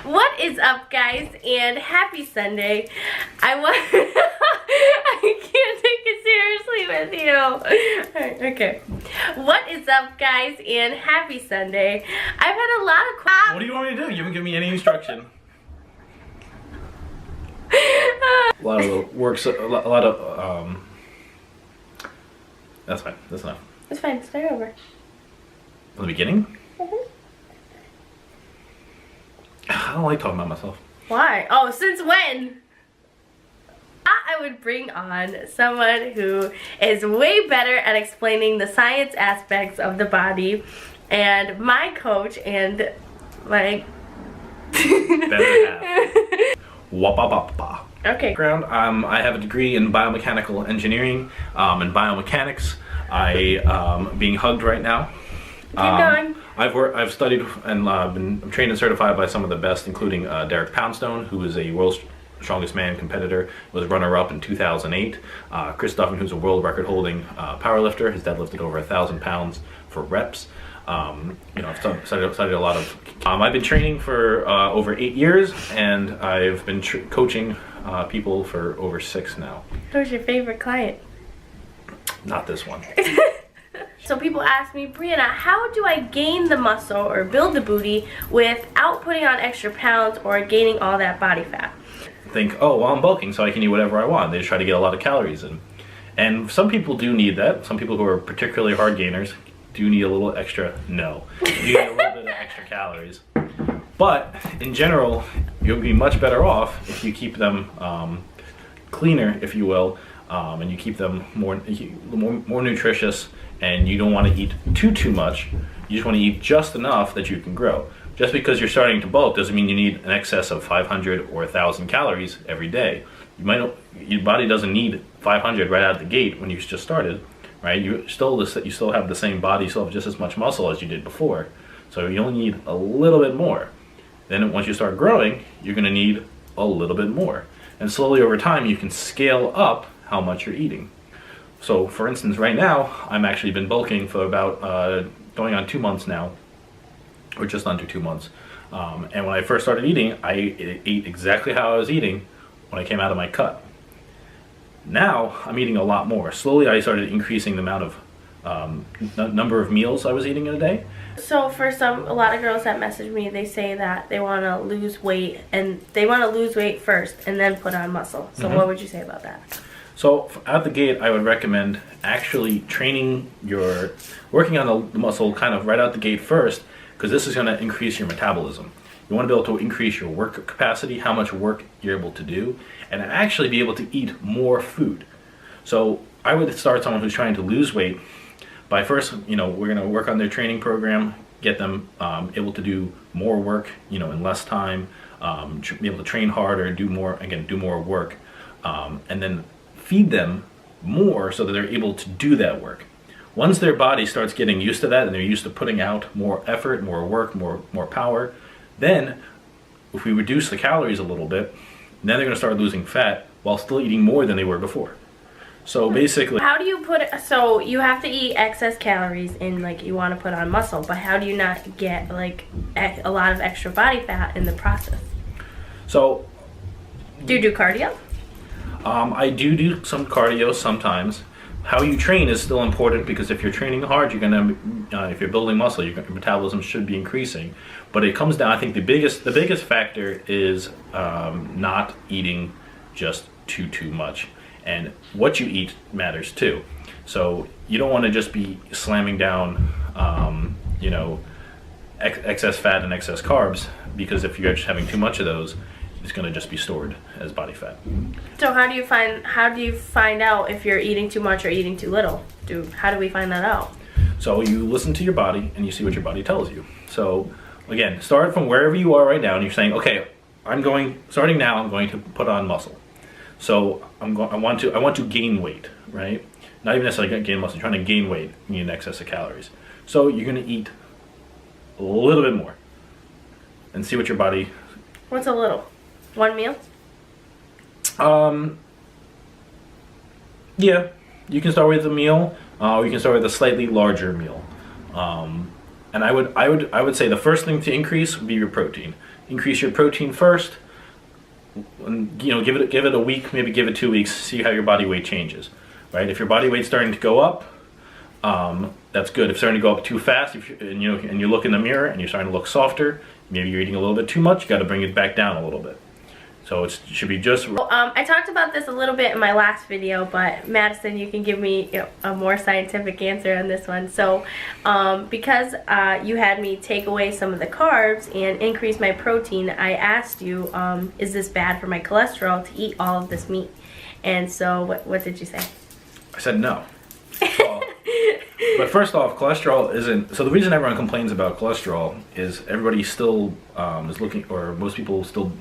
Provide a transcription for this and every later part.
What is up, guys, and happy Sunday. I can't take it seriously with you. Alright, okay. What is up, guys, and happy Sunday. I've had a lot of What do you want me to do? You haven't given me any instruction. A lot of works, a lot of, that's fine, that's enough. It's fine, start over. From the beginning? I don't like talking about myself. Why? Oh, since when? I would bring on someone who is way better at explaining the science aspects of the body, and my coach and my Better half. Wapapapa. Okay. Background, I have a degree in biomechanical engineering and biomechanics. I'm being hugged right now. Keep going. I've studied and been trained and certified by some of the best, including Derek Poundstone, who is a world's strongest man competitor, was runner-up in 2008. Chris Duffin, who's a world record-holding powerlifter, has deadlifted over 1,000 pounds for reps. I've studied a lot of. I've been training for over 8 years, and I've been coaching people for over 6 now. Who's your favorite client? Not this one. So people ask me, Brianna, how do I gain the muscle or build the booty without putting on extra pounds or gaining all that body fat? Think, oh, well, I'm bulking, so I can eat whatever I want. They just try to get a lot of calories in. And some people do need that. Some people who are particularly hard gainers do need a little extra. No. You need a little bit of extra calories. But in general, you'll be much better off if you keep them cleaner, if you will, and you keep them more nutritious, and you don't want to eat too much. You just want to eat just enough that you can grow. Just because you're starting to bulk doesn't mean you need an excess of 500 or 1,000 calories every day. Your body doesn't need 500 right out of the gate when you just started, right? You still have the same body, you still have just as much muscle as you did before. So you only need a little bit more. Then once you start growing, you're going to need a little bit more. And slowly over time, you can scale up how much you're eating. So for instance, right now, I'm actually been bulking for about going on 2 months now, or just under 2 months. And when I first started eating, I ate exactly how I was eating when I came out of my cut. Now I'm eating a lot more. Slowly I started increasing the amount of number of meals I was eating in a day. So for a lot of girls that message me, they say that they want to lose weight, and they want to lose weight first and then put on muscle. So what would you say about that? So out the gate, I would recommend actually working on the muscle kind of right out the gate first, because this is going to increase your metabolism. You want to be able to increase your work capacity, how much work you're able to do, and actually be able to eat more food. So I would start someone who's trying to lose weight by first, we're going to work on their training program, get them able to do more work, in less time, be able to train harder, do more work, and then feed them more so that they're able to do that work. Once their body starts getting used to that and they're used to putting out more effort, more work, more power, then if we reduce the calories a little bit, then they're going to start losing fat while still eating more than they were before. So basically, how do you so you have to eat excess calories in, like, you want to put on muscle, but how do you not get like a lot of extra body fat in the process? So do you do cardio? I do some cardio sometimes. How you train is still important, because if you're training hard, you're gonna if you're building muscle, your metabolism should be increasing. But it comes down, I think the biggest factor is not eating just too much, and what you eat matters too. So you don't want to just be slamming down excess fat and excess carbs, because if you're just having too much of those, it's going to just be stored as body fat. So how do you find out if you're eating too much or eating too little? How do we find that out? So you listen to your body and you see what your body tells you. So again, start from wherever you are right now, and you're saying, okay, starting now, I'm going to put on muscle. So I want to gain weight, right? Not even necessarily gain muscle. You're trying to gain weight, you need an excess of calories. So you're going to eat a little bit more and see what your body. What's a little? 1 meal? Yeah, you can start with a meal, or you can start with a slightly larger meal. And I would say the first thing to increase would be your protein. Increase your protein first. And, you know, give it a week, maybe give it 2 weeks. See how your body weight changes, right? If your body weight's starting to go up, that's good. If it's starting to go up too fast, and you look in the mirror and you're starting to look softer, maybe you're eating a little bit too much. You got to bring it back down a little bit. So it should be just. I talked about this a little bit in my last video, but Madison, you can give me a more scientific answer on this one. So because you had me take away some of the carbs and increase my protein, I asked you, is this bad for my cholesterol to eat all of this meat? And so what did you say? I said no. Well, but first off, cholesterol isn't. So the reason everyone complains about cholesterol is everybody still is looking, or most people still.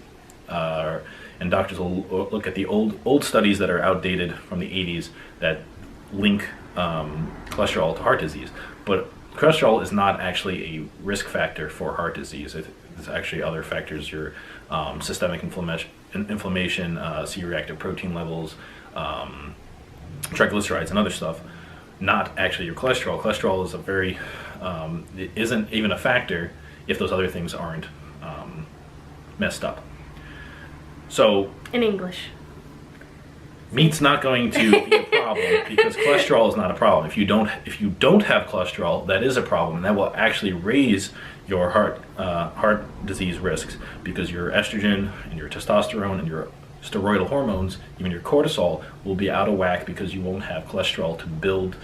And doctors will look at the old studies that are outdated from the 80s that link cholesterol to heart disease. But cholesterol is not actually a risk factor for heart disease. It's actually other factors, your systemic inflammation, C-reactive protein levels, triglycerides, and other stuff. Not actually your cholesterol. Cholesterol is it isn't even a factor if those other things aren't messed up. So in English, meat's not going to be a problem because cholesterol is not a problem. If you don't have cholesterol, that is a problem, and that will actually raise your heart disease risks because your estrogen and your testosterone and your steroidal hormones, even your cortisol, will be out of whack because you won't have cholesterol to build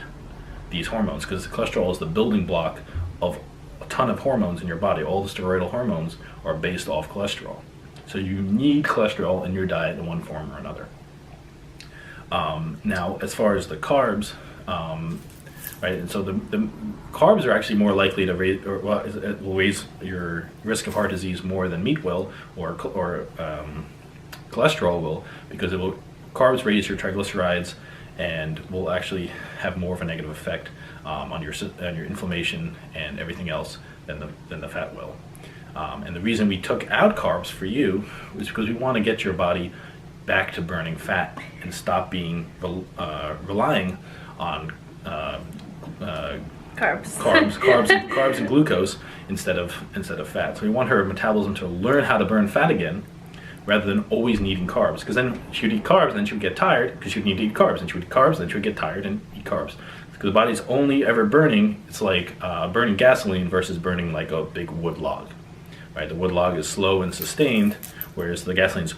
these hormones. Because cholesterol is the building block of a ton of hormones in your body. All the steroidal hormones are based off cholesterol. So you need cholesterol in your diet in one form or another. Now, as far as the carbs, right? And so the carbs are actually more likely to raise, will raise your risk of heart disease more than meat will, or cholesterol will, because carbs raise your triglycerides and will actually have more of a negative effect on your inflammation and everything else than the fat will. And the reason we took out carbs for you was because we want to get your body back to burning fat and stop being relying on carbs and glucose instead of fat. So we want her metabolism to learn how to burn fat again, rather than always needing carbs. Because then she would eat carbs, and then she would get tired because she would need to eat carbs, and she would eat carbs, and then she would get tired and eat carbs. Because the body's only ever burning. It's like burning gasoline versus burning like a big wood log. Right, the wood log is slow and sustained, whereas the gasoline's.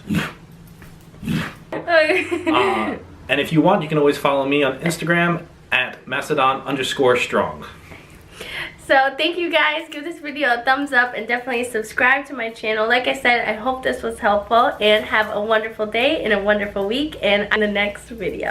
And if you want, you can always follow me on Instagram at Macedon_strong. So thank you guys. Give this video a thumbs up and definitely subscribe to my channel. Like I said, I hope this was helpful, and have a wonderful day and a wonderful week, and in the next video.